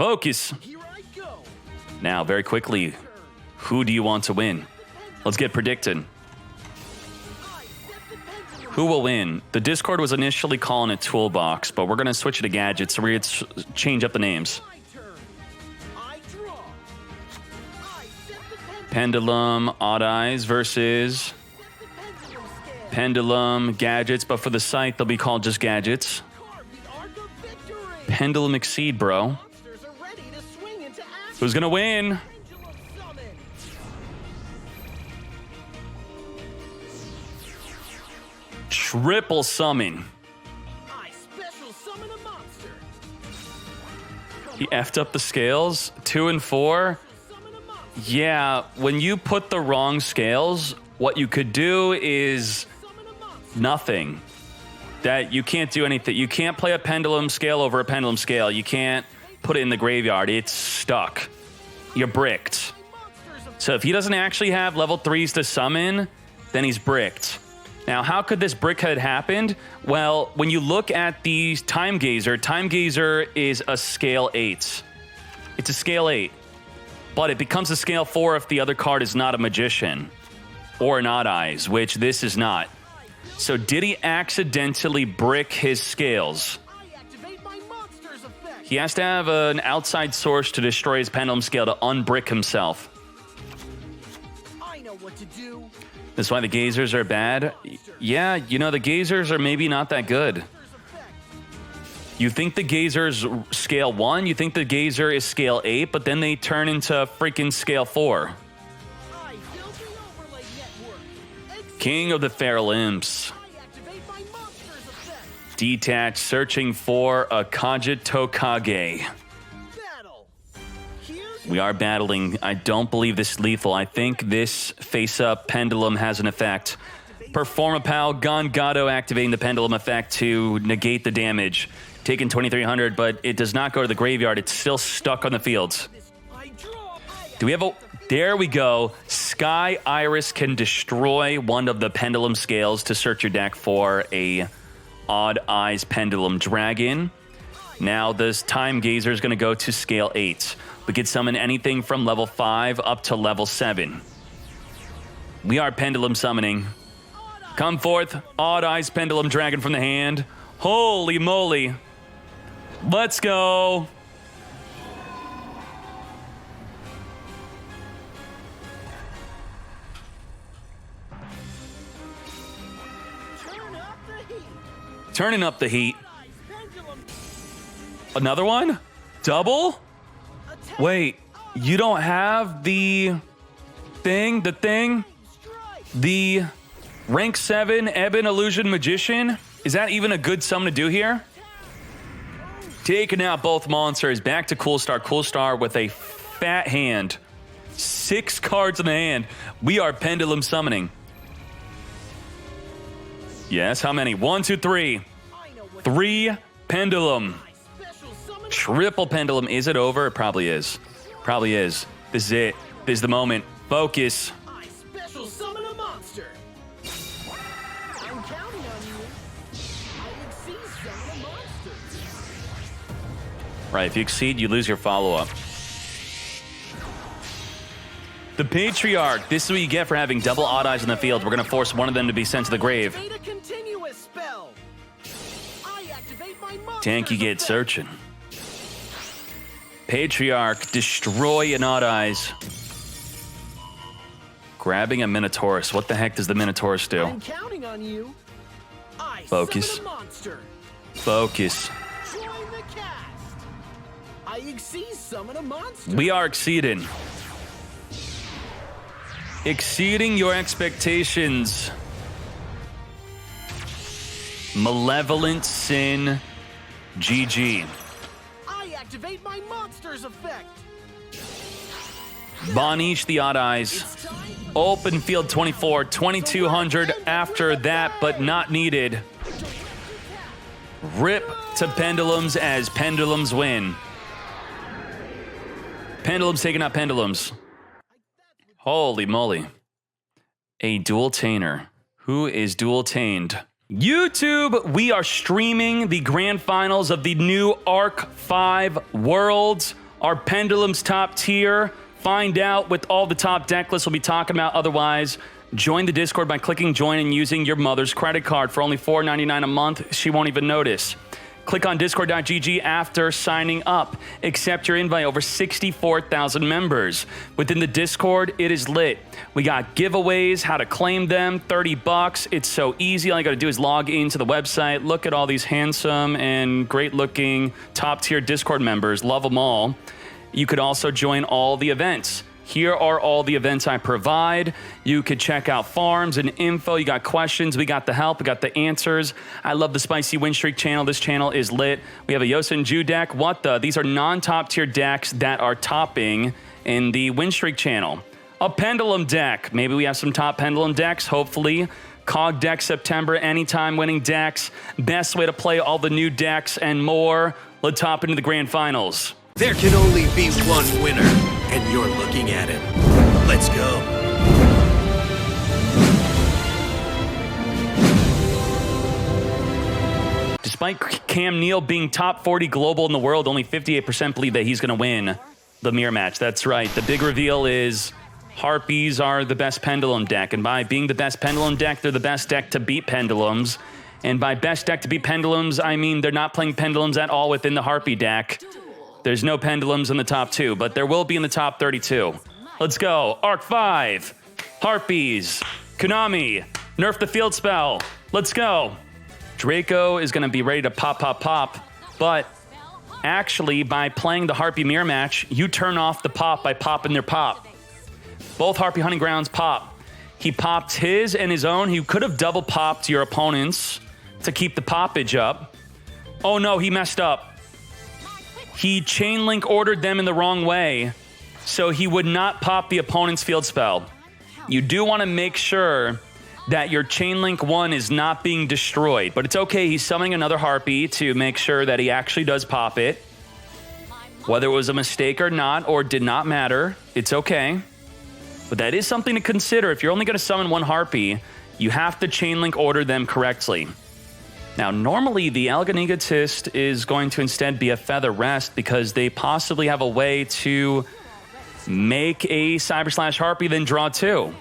Focus. Now, very quickly, who do you want to win? Let's get predicted. Who will win? The Discord was initially calling it Toolbox, but we're going to switch it to Gadgets, so we're going to change up the names. Pendulum, Odd Eyes versus Pendulum, Gadgets, but for the site, they'll be called just Gadgets. Pendulum Exceed, bro. Who's going to win? Triple summon. He effed up the scales. 2 and 4. Yeah, when you put the wrong scales, what you could do is nothing. That you can't do anything. You can't play a pendulum scale over a pendulum scale. You can't put it in the graveyard. It's stuck. You're bricked. So if he doesn't actually have level 3s to summon, then he's bricked. Now, how could this brickhead happen? Well, when you look at the Time Gazer is a scale 8. It's a scale 8. But it becomes a scale 4 if the other card is not a Magician or an Odd Eyes, which this is not. So did he accidentally brick his scales? He has to have an outside source to destroy his pendulum scale to unbrick himself. That's why the Gazers are bad? Yeah, you know, the Gazers are maybe not that good. You think the Gazer's scale 1, you think the Gazer is scale 8, but then they turn into freaking scale 4. King of the Feral Imps. Detached, searching for a Kage. We are battling. I don't believe this is lethal. I think this face-up Pendulum has an effect. Perform a POW, Gongado activating the Pendulum effect to negate the damage. Taking 2,300, but it does not go to the graveyard. It's still stuck on the fields. Do we have a... There we go. Sky Iris can destroy one of the Pendulum scales to search your deck for a Odd Eyes Pendulum Dragon. Now this Time Gazer is going to go to scale 8. We could summon anything from level 5 up to level 7. We are Pendulum summoning. Come forth, Odd Eyes Pendulum Dragon from the hand. Holy moly. Let's go. Turning up the heat. Another one? Double? Wait, you don't have the thing? The rank 7 Ebon Illusion Magician? Is that even a good summon to do here? Taking out both monsters. Back to Coolstar. Coolstar with a fat hand. 6 cards in the hand. We are Pendulum summoning. Yes, how many? 1, 2, 3. 3 Pendulum. Triple Pendulum. Is it over? It probably is. Probably is. This is it. This is the moment. Focus. I special summon a monster. I'm counting on you. I exceed summon a monster. Right, if you exceed, you lose your follow-up. The Patriarch. This is what you get for having double Odd Eyes in the field. We're going to force one of them to be sent to the grave. Tanky get searching. Patriarch, destroy an Odd Eyes. Grabbing a Minotaurus. What the heck does the Minotaurus do? I'm counting on you. Focus. Focus. Join the cast. I exceed summon a monster. We are exceeding. Exceeding your expectations. Malevolent Sin. GG. I activate my monster's effect. Banish the Odd Eyes. Open field 24, 2,200 after that, but not needed. Rip to Pendulums as Pendulums win. Pendulums taking out Pendulums. Holy moly. A dual tainer. Who is dual tained? YouTube, we are streaming the grand finals of the new Arc 5 Worlds. Are Pendulums top tier? Find out with all the top deck lists we'll be talking about. Otherwise, join the Discord by clicking join and using your mother's credit card for only $4.99 a month. She won't even notice. Click on discord.gg after signing up. Accept your invite. Over 64,000 members. Within the Discord, it is lit. We got giveaways, how to claim them, $30. It's so easy. All you got to do is log into the website, look at all these handsome and great-looking top-tier Discord members. Love them all. You could also join all the events. Here are all the events I provide. You could check out farms and info. You got questions. We got the help. We got the answers. I love the Spicy Win Streak channel. This channel is lit. We have a Yosin Ju deck. What the? These are non-top tier decks that are topping in the Win Streak channel. A Pendulum deck. Maybe we have some top Pendulum decks, hopefully. Cog deck September, anytime winning decks. Best way to play all the new decks and more. Let's hop into the grand finals. There can only be one winner, and you're looking at him. Let's go. Despite Cam Neal being top 40 global in the world, only 58% believe that he's going to win the mirror match. That's right. The big reveal is Harpies are the best Pendulum deck, and by being the best Pendulum deck, they're the best deck to beat Pendulums. And by best deck to beat Pendulums, I mean they're not playing Pendulums at all within the Harpy deck. There's no Pendulums in the top 2, but there will be in the top 32. Let's go. Arc 5. Harpies. Konami. Nerf the field spell. Let's go. Draco is going to be ready to pop. But actually, by playing the Harpy mirror match, you turn off the pop by popping their pop. Both Harpy Hunting Grounds pop. He popped his and his own. He could have double popped your opponents to keep the poppage up. Oh no, he messed up. He chain link ordered them in the wrong way, so he would not pop the opponent's field spell. You do want to make sure that your chain link 1 is not being destroyed, but it's okay. He's summoning another Harpy to make sure that he actually does pop it. Whether it was a mistake or not, or did not matter, it's okay. But that is something to consider. If you're only going to summon one Harpy, you have to chain link order them correctly. Now, normally, the Elegant Egotist is going to instead be a Feather Rest because they possibly have a way to make a Cyber Slash Harpy, then draw 2.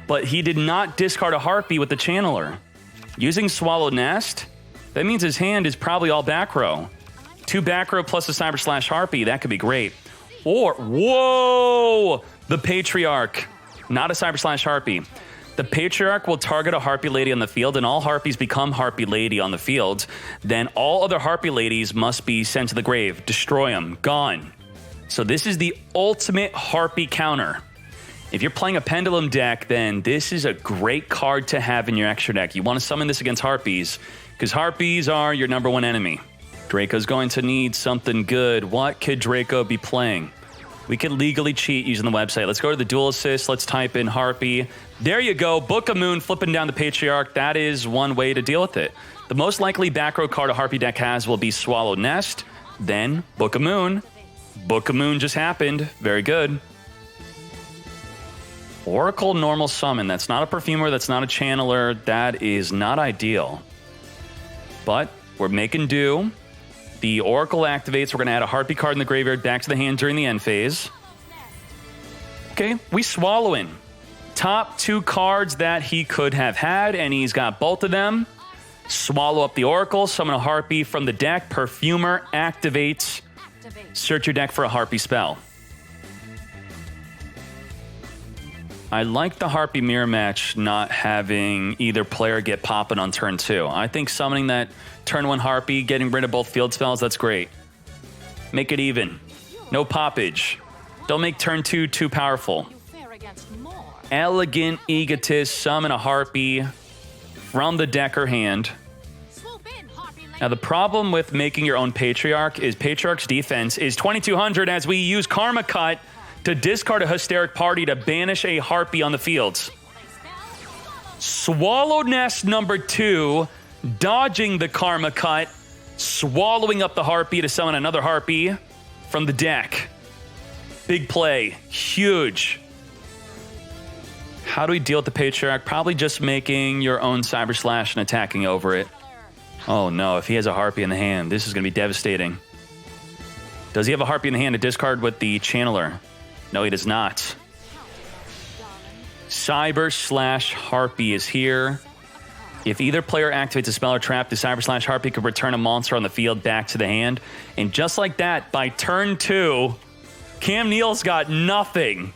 But he did not discard a Harpy with the Channeler. Using Swallow Nest, that means his hand is probably all back row. 2 back row plus a Cyber Slash Harpy, that could be great. Or, whoa! The Patriarch, not a Cyber Slash Harpy. The Patriarch will target a Harpy Lady on the field, and all Harpies become Harpy Lady on the field. Then all other Harpy Ladies must be sent to the grave. Destroy them. Gone. So this is the ultimate Harpy counter. If you're playing a Pendulum deck, then this is a great card to have in your extra deck. You want to summon this against Harpies, because Harpies are your #1 enemy. Draco's going to need something good. What could Draco be playing? We can legally cheat using the website. Let's go to the Duel Assist. Let's type in Harpy. There you go. Book of Moon flipping down the Patriarch. That is one way to deal with it. The most likely back row card a Harpy deck has will be Swallow Nest, then Book of Moon. Book of Moon just happened. Very good. Oracle normal summon. That's not a Perfumer. That's not a Channeler. That is not ideal. But we're making do. The Oracle activates. We're going to add a Harpy card in the graveyard back to the hand during the end phase. Okay, we swallowing. Top 2 cards that he could have had, and he's got both of them. Swallow up the Oracle, summon a Harpy from the deck. Perfumer activates. Search your deck for a Harpy spell. I like the Harpy mirror match not having either player get popping on turn 2. I think summoning that turn 1 Harpy, getting rid of both field spells, that's great. Make it even. No poppage. Don't make turn 2 too powerful. Elegant Egotist, summon a Harpy from the deck or hand. Now, the problem with making your own Patriarch is Patriarch's defense is 2200 as we use Karma Cut to discard a Hysteric Party to banish a Harpy on the fields. Swallow Nest #2, dodging the Karma Cut, swallowing up the Harpy to summon another Harpy from the deck. Big play. Huge. How do we deal with the Patriarch? Probably just making your own Cyber Slash and attacking over it. Oh no, if he has a Harpy in the hand, this is going to be devastating. Does he have a Harpy in the hand to discard with the Channeler? No, he does not. Cyber/Harpy is here. If either player activates a spell or trap, the Cyber/Harpy could return a monster on the field back to the hand. And just like that, by turn 2, Cam Neal's got nothing.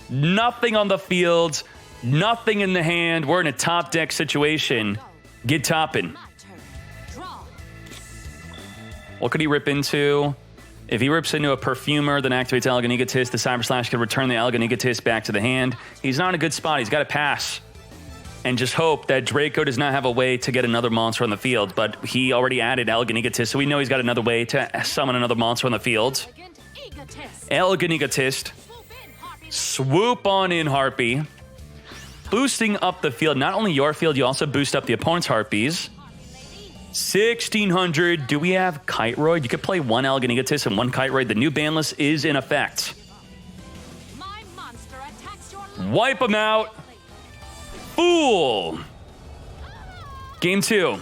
Nothing on the field, nothing in the hand. We're in a top deck situation. Get topping. What could he rip into? If he rips into a Perfumer, then activates Elegant Egotist, the Cyber/ could return the Elegant Egotist back to the hand. He's not in a good spot. He's got to pass. And just hope that Draco does not have a way to get another monster on the field. But he already added Elegant Egotist, so we know he's got another way to summon another monster on the field. Elegant Egotist. Swoop on in, Harpy. Boosting up the field. Not only your field, you also boost up the opponent's Harpies. 1,600. Do we have Kiteroid? You could play one Elegant Egotist and one Kiteroid. The new ban list is in effect. Wipe them out. Fool. Game 2.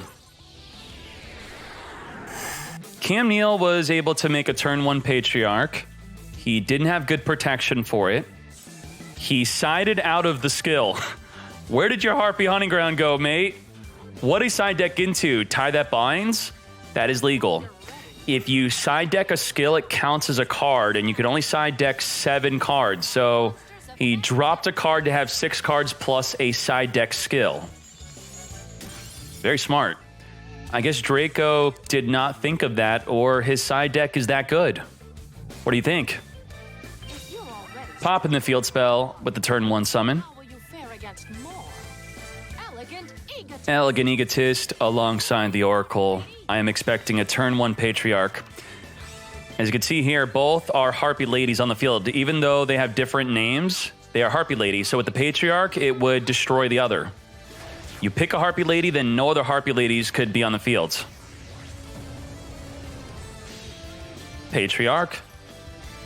Cam Neal was able to make a turn 1 Patriarch. He didn't have good protection for it. He sided out of the skill. Where did your Harpy Hunting Ground go, mate? What did he side deck into? Tie That Binds? That is legal. If you side deck a skill, it counts as a card, and you can only side deck 7 cards. So he dropped a card to have 6 cards plus a side deck skill. Very smart. I guess Draco did not think of that, or his side deck is that good. What do you think? Pop in the field spell with the turn 1 summon. Elegant Egotist alongside the Oracle. I am expecting a turn 1 Patriarch. As you can see here, both are Harpy ladies on the field. Even though they have different names, they are Harpy ladies. So with the Patriarch, it would destroy the other. You pick a Harpy lady, then no other Harpy ladies could be on the field. Patriarch.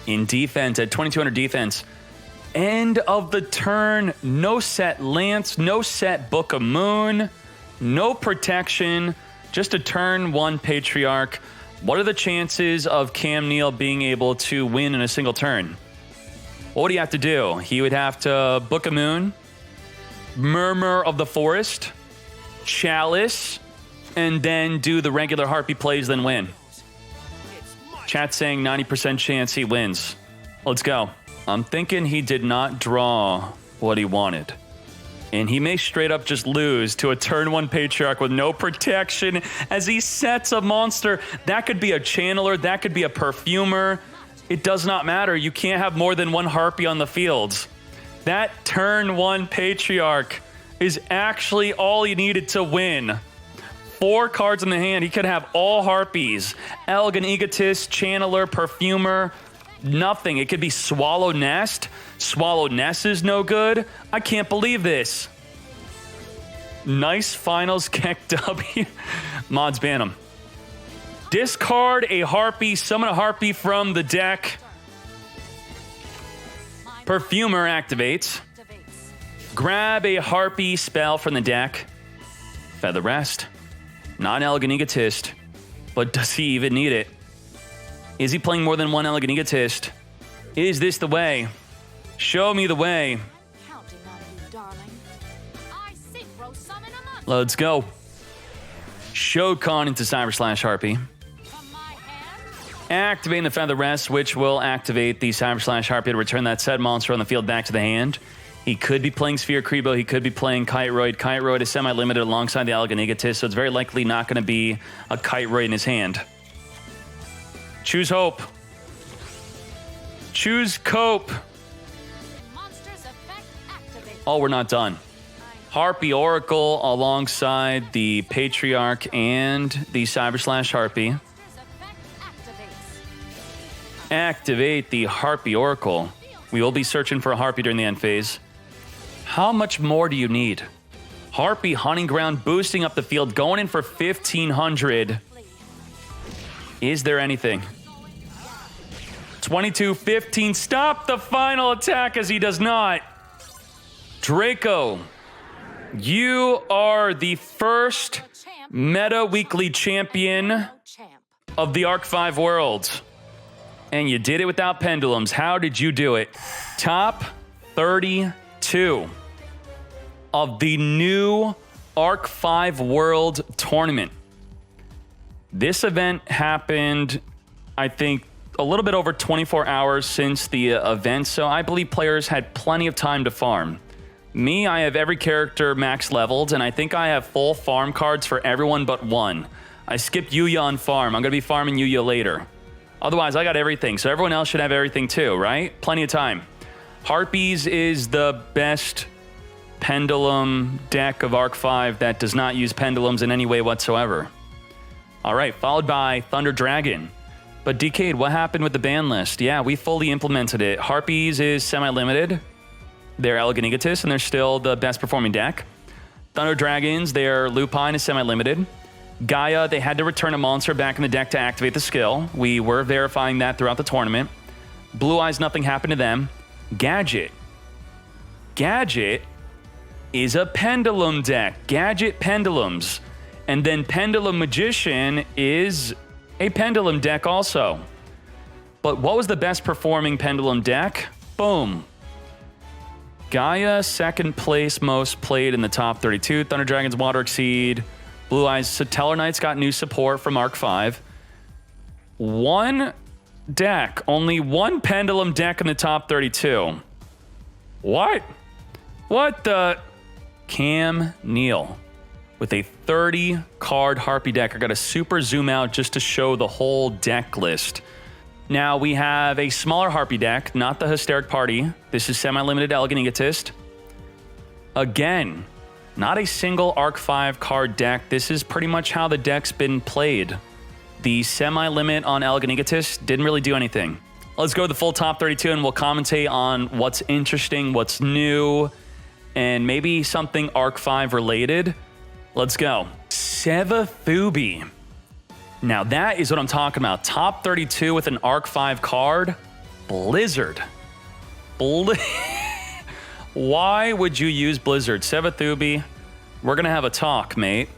In defense, at 2,200 defense. End of the turn. No set Lance, no set Book of Moon, no protection. Just a turn 1 Patriarch. What are the chances of Cam Neal being able to win in a single turn? What would he have to do? He would have to Book of Moon, Murmur of the Forest, Chalice, and then do the regular Harpy plays, then win. Chat saying 90% chance he wins. Let's go. I'm thinking he did not draw what he wanted. And he may straight up just lose to a turn 1 Patriarch with no protection as he sets a monster. That could be a Channeler. That could be a Perfumer. It does not matter. You can't have more than one Harpy on the field. That turn 1 Patriarch is actually all he needed to win. 4 cards in the hand. He could have all Harpies. Elegant Egotist, Channeler, Perfumer. Nothing. It could be Swallow Nest. Swallow Nest is no good. I can't believe this. Nice finals, Keck W. Mods ban him. Discard a Harpy. Summon a Harpy from the deck. Perfumer activates. Grab a Harpy spell from the deck. Feather Rest. Not an Elegant Egotist. But does he even need it? Is he playing more than one Elegant Egotist? Is this the way? Show me the way. Let's go. Shokan into Cyber/Harpy. Activating the Feather Rest, which will activate the Cyber/Harpy to return that said monster on the field back to the hand. He could be playing Sphere Kribo. He could be playing Kiteroid. Kiteroid is semi-limited alongside the Elegant Egotist, so it's very likely not going to be a Kiteroid in his hand. Choose hope. Choose cope. Oh, we're not done. Harpy Oracle alongside the Patriarch and the Cyber/Harpy. Activate the Harpy Oracle. We will be searching for a Harpy during the end phase. How much more do you need? Harpy Hunting Ground boosting up the field, going in for 1,500. Is there anything? 22-15. Stop the final attack as he does not. Draco, you are the first Meta Weekly champion of the Arc 5 world. And you did it without Pendulums. How did you do it? Top 32 of the new Arc 5 World Tournament. This event happened, I think, a little bit over 24 hours since the event, so I believe players had plenty of time to farm. Me, I have every character max leveled, and I think I have full farm cards for everyone but one. I skipped Yugioh on farm. I'm going to be farming Yugioh later. Otherwise, I got everything, so everyone else should have everything too, right? Plenty of time. Harpies is the best Pendulum deck of Arc 5 that does not use Pendulums in any way whatsoever. All right, followed by Thunder Dragon. But Dkayed, what happened with the ban list? Yeah, we fully implemented it. Harpies is semi-limited. They're Elegant Egotist, and they're still the best performing deck. Thunder Dragons, their Lupine is semi-limited. Gaia, they had to return a monster back in the deck to activate the skill. We were verifying that throughout the tournament. Blue Eyes, nothing happened to them. Gadget. Gadget is a Pendulum deck. Gadget Pendulums. And then Pendulum Magician is a Pendulum deck also. But what was the best performing Pendulum deck? Boom. Gaia, second place most played in the top 32. Thunder Dragons, Water Exceed. Blue Eyes, Satellar Knights got new support from Arc 5. One deck, only one Pendulum deck in the top 32. What? What the? Cam Neal with a 30-card Harpy deck. I got to super zoom out just to show the whole deck list. Now we have a smaller Harpy deck, not the Hysteric Party. This is semi-limited Elegant Egotist. Again, not a single Arc 5 card deck. This is pretty much how the deck's been played. The semi-limit on Elegant Egotist didn't really do anything. Let's go to the full top 32 and we'll commentate on what's interesting, what's new, and maybe something Arc 5 related. Let's go. Sevathubi. Now that is what I'm talking about. Top 32 with an Arc 5 card. Blizzard. Why would you use Blizzard? Sevathubi, we're going to have a talk, mate.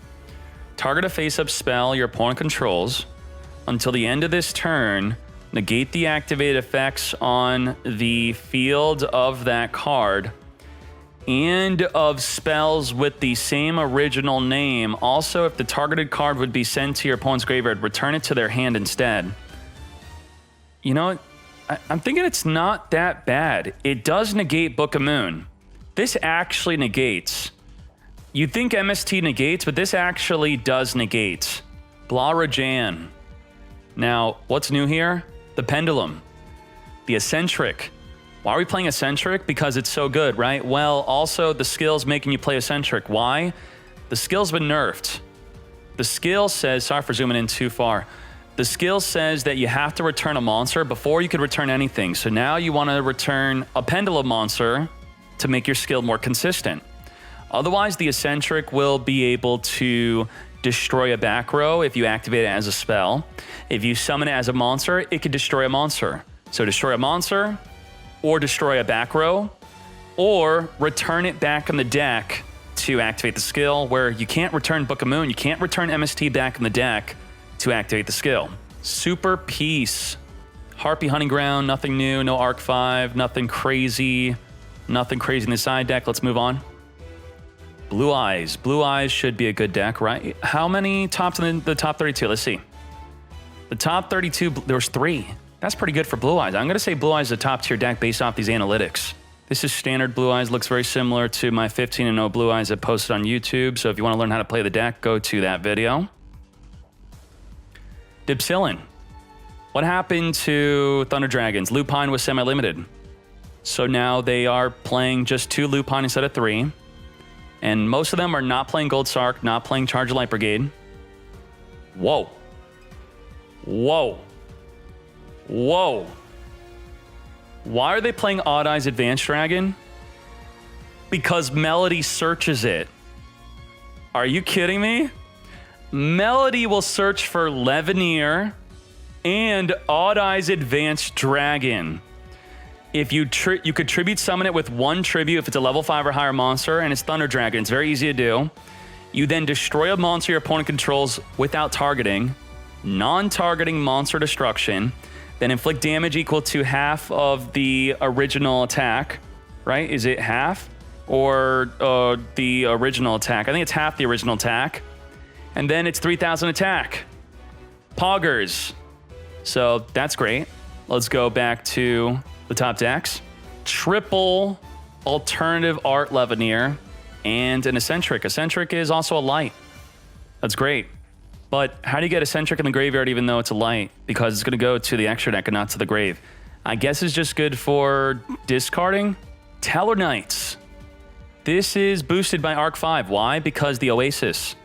Target a face-up spell your opponent controls. Until the end of this turn, negate the activated effects on the field of that card and of spells with the same original name. Also, if the targeted card would be sent to your opponent's graveyard, return it to their hand instead. You know, I'm thinking it's not that bad. It does negate Book of Moon. This actually negates. You think MST negates, but this actually does negate. Blah Rajan. Now, what's new here? The Pendulum. The Eccentric. Why are we playing Eccentric? Because it's so good, right? Well, also the skill's making you play Eccentric. Why? The skill's been nerfed. The skill says, sorry for zooming in too far. The skill says that you have to return a monster before you could return anything. So now you want to return a Pendulum monster to make your skill more consistent. Otherwise, the Eccentric will be able to destroy a back row if you activate it as a spell. If you summon it as a monster, it could destroy a monster. So destroy a monster, or destroy a back row, or return it back in the deck to activate the skill, where you can't return Book of Moon, you can't return MST back in the deck to activate the skill. Super Peace. Harpy Hunting Ground, nothing new, no Arc 5, nothing crazy in the side deck. Let's move on. Blue Eyes. Blue Eyes should be a good deck, right? How many tops in the top 32? Let's see. The top 32, there was 3. That's pretty good for Blue Eyes. I'm going to say Blue Eyes is a top tier deck based off these analytics. This is standard Blue Eyes. Looks very similar to my 15-0 Blue Eyes I posted on YouTube. So if you want to learn how to play the deck, go to that video. Dipsilin. What happened to Thunder Dragons? Lupine was semi-limited. So now they are playing just 2 Lupine instead of 3. And most of them are not playing Gold Sark, not playing Charge of Light Brigade. Whoa. Whoa. Whoa. Why are they playing Odd Eyes Advanced Dragon? Because Melody searches it. Are you kidding me? Melody will search for Leveneer and Odd Eyes Advanced Dragon. If you could tribute summon it with 1 tribute if it's a level 5 or higher monster, and it's Thunder Dragon. It's very easy to do. You then destroy a monster your opponent controls without targeting. Non-targeting monster destruction. Then inflict damage equal to half of the original attack, right? Is it half or the original attack? I think it's half the original attack. And then it's 3,000 attack. Poggers. So that's great. Let's go back to the top decks. Triple alternative art Leveneer and an eccentric. Eccentric is also a light. That's great. But how do you get eccentric in the graveyard even though it's a light? Because it's going to go to the extra deck and not to the grave. I guess it's just good for discarding. Tellarknights. This is boosted by Arc 5. Why? Because the Oasis.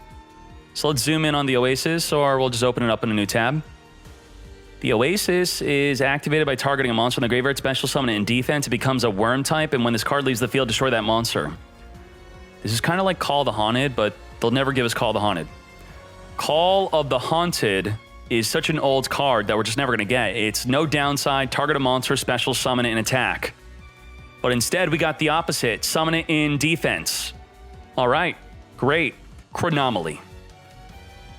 So let's zoom in on the Oasis, or we'll just open it up in a new tab. The Oasis is activated by targeting a monster in the graveyard, special summon it in defense. It becomes a worm type, and when this card leaves the field, destroy that monster. This is kind of like Call of the Haunted, but they'll never give us Call of the Haunted. Call of the Haunted is such an old card that we're just never going to get. It's no downside, target a monster, special summon it, and attack. But instead, we got the opposite, summon it in defense. All right, great. Chronomaly.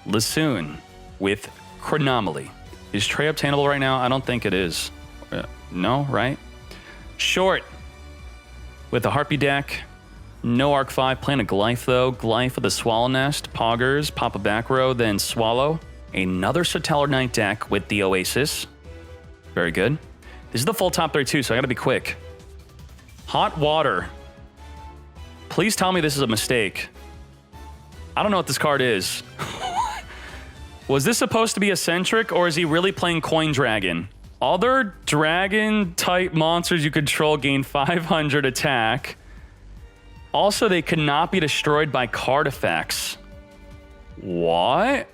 Lassoon with Chronomaly. Is Trey obtainable right now? I don't think it is. No, right? Short with the Harpy deck. No Arc 5. Playing a Glyph, though. Glyph with a Swallow Nest. Poggers. Pop a back row, then Swallow. Another Tellarknight deck with the Oasis. Very good. This is the full top 32, so I gotta be quick. Hot Water. Please tell me this is a mistake. I don't know what this card is. Was this supposed to be eccentric, or is he really playing Coin Dragon? Other dragon-type monsters you control gain 500 attack. Also, they cannot be destroyed by card effects. What?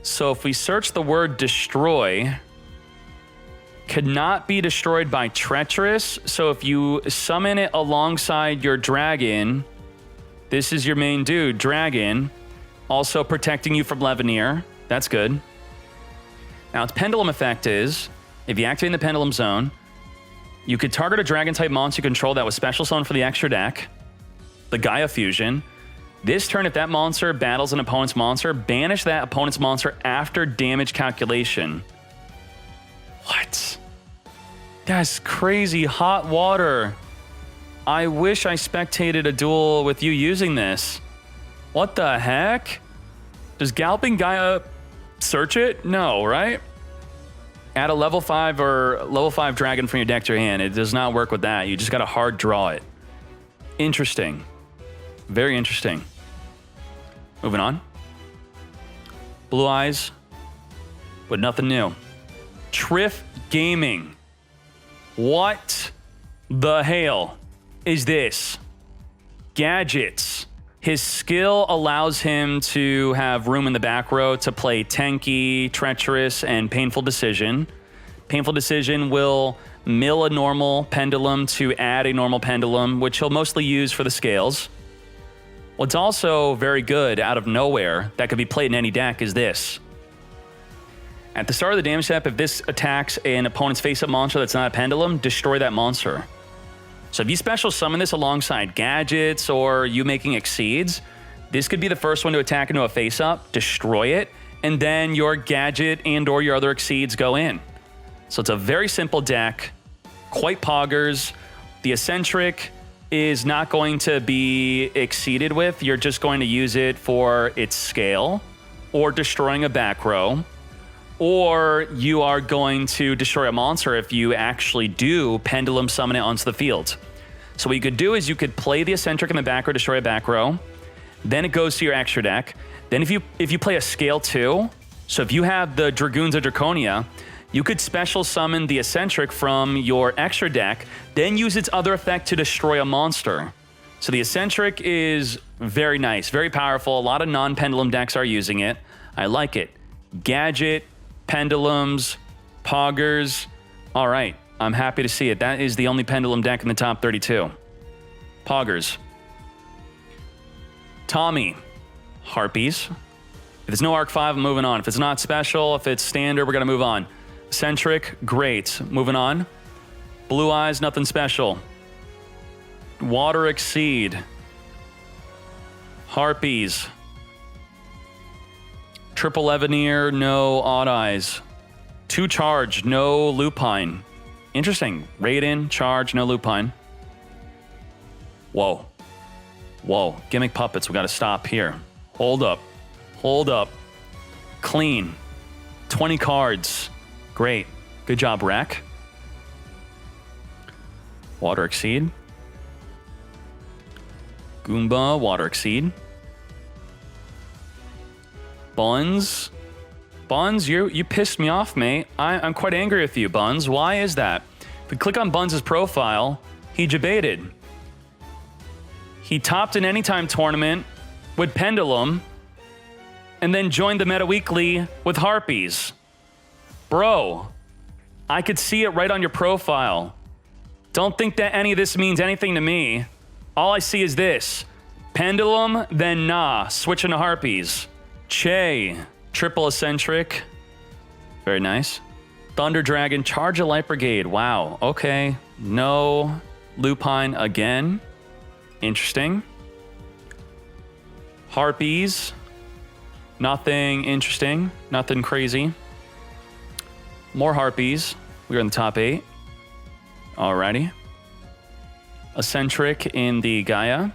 So if we search the word destroy, cannot be destroyed by treacherous. So if you summon it alongside your dragon, this is your main dude, dragon. Also protecting you from Leveneer. That's good. Now, its pendulum effect is, if you activate in the pendulum zone, you could target a dragon-type monster you control that was special summon for the extra deck, the Gaia Fusion. This turn, if that monster battles an opponent's monster, banish that opponent's monster after damage calculation. What? That's crazy. Hot Water. I wish I spectated a duel with you using this. What the heck? Does Galloping Gaia search it? No, right? Add a level 5 or level 5 dragon from your deck to your hand. It does not work with that. You just got to hard draw it. Interesting. Very interesting. Moving on. Blue Eyes, but nothing new. Triff Gaming. What the hell is this? Gadgets. His skill allows him to have room in the back row to play Tanky, Treacherous, and Painful Decision. Painful Decision will mill a normal pendulum to add a normal pendulum, which he'll mostly use for the scales. What's also very good out of nowhere that could be played in any deck is this. At the start of the damage step, if this attacks an opponent's face-up monster that's not a pendulum, destroy that monster. So if you special summon this alongside gadgets or you making exceeds, this could be the first one to attack into a face-up, destroy it, and then your gadget and or your other exceeds go in. So it's a very simple deck, quite poggers. The eccentric is not going to be exceeded with. You're just going to use it for its scale or destroying a back row. Or you are going to destroy a monster if you actually do pendulum summon it onto the field. So what you could do is you could play the eccentric in the back row, destroy a back row. Then it goes to your extra deck. Then if you play a scale 2, so if you have the Dragoons of Draconia, you could special summon the eccentric from your extra deck, then use its other effect to destroy a monster. So the eccentric is very nice, very powerful. A lot of non-pendulum decks are using it. I like it. Gadget, pendulums, poggers. All right, I'm happy to see it. That is the only pendulum deck in the top 32. Poggers. Tommy. Harpies. If there's no Arc 5, I'm moving on. If it's not special, if it's standard, we're going to move on. Eccentric, great. Moving on. Blue Eyes, nothing special. Water Exceed. Harpies. Triple Leveneer, no Odd Eyes. 2 charge, no lupine. Interesting. Raiden, charge, no lupine. Whoa. Whoa. Gimmick puppets. We got to stop here. Hold up. Hold up. Clean. 20 cards. Great. Good job, Rack. Water Exceed. Goomba, Water Exceed. Buns. Buns, you pissed me off, mate. I'm quite angry with you, Buns. Why is that? If we click on Buns' profile, he debated. He topped an Anytime tournament with Pendulum and then joined the Meta Weekly with Harpies. Bro, I could see it right on your profile. Don't think that any of this means anything to me. All I see is this. Pendulum, then nah, switching to Harpies. Che, triple eccentric. Very nice. Thunder Dragon, charge a Light Brigade. Wow, okay. No Lupine again. Interesting. Harpies. Nothing interesting. Nothing crazy. More Harpies. We're in the top 8. Alrighty. Eccentric in the Gaia.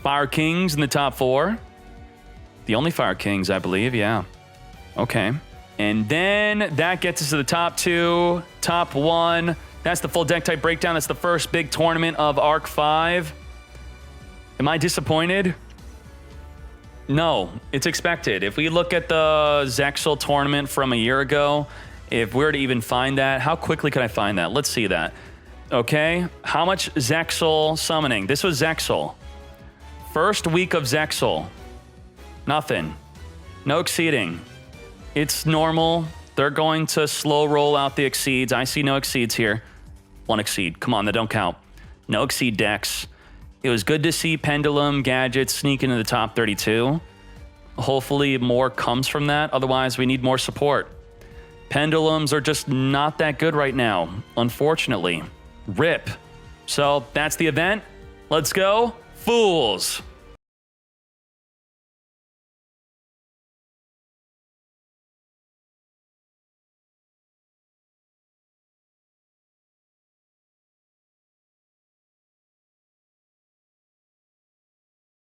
Fire Kings in the top 4. The only Fire Kings, I believe, yeah. Okay. And then that gets us to the top 2, top 1. That's the full deck type breakdown. That's the first big tournament of Arc 5. Am I disappointed? No, it's expected. If we look at the Zexal tournament from a year ago, if we were to even find that, how quickly could I find that? Let's see that. Okay, how much Zexal summoning? This was Zexal. First week of Zexal. Nothing. No exceeding. It's normal. They're going to slow roll out the exceeds. I see no exceeds here. 1 exceed. Come on, that don't count. No exceed decks. It was good to see Pendulum gadgets sneak into the top 32. Hopefully more comes from that. Otherwise, we need more support. Pendulums are just not that good right now, unfortunately. RIP. So that's the event. Let's go, Fools.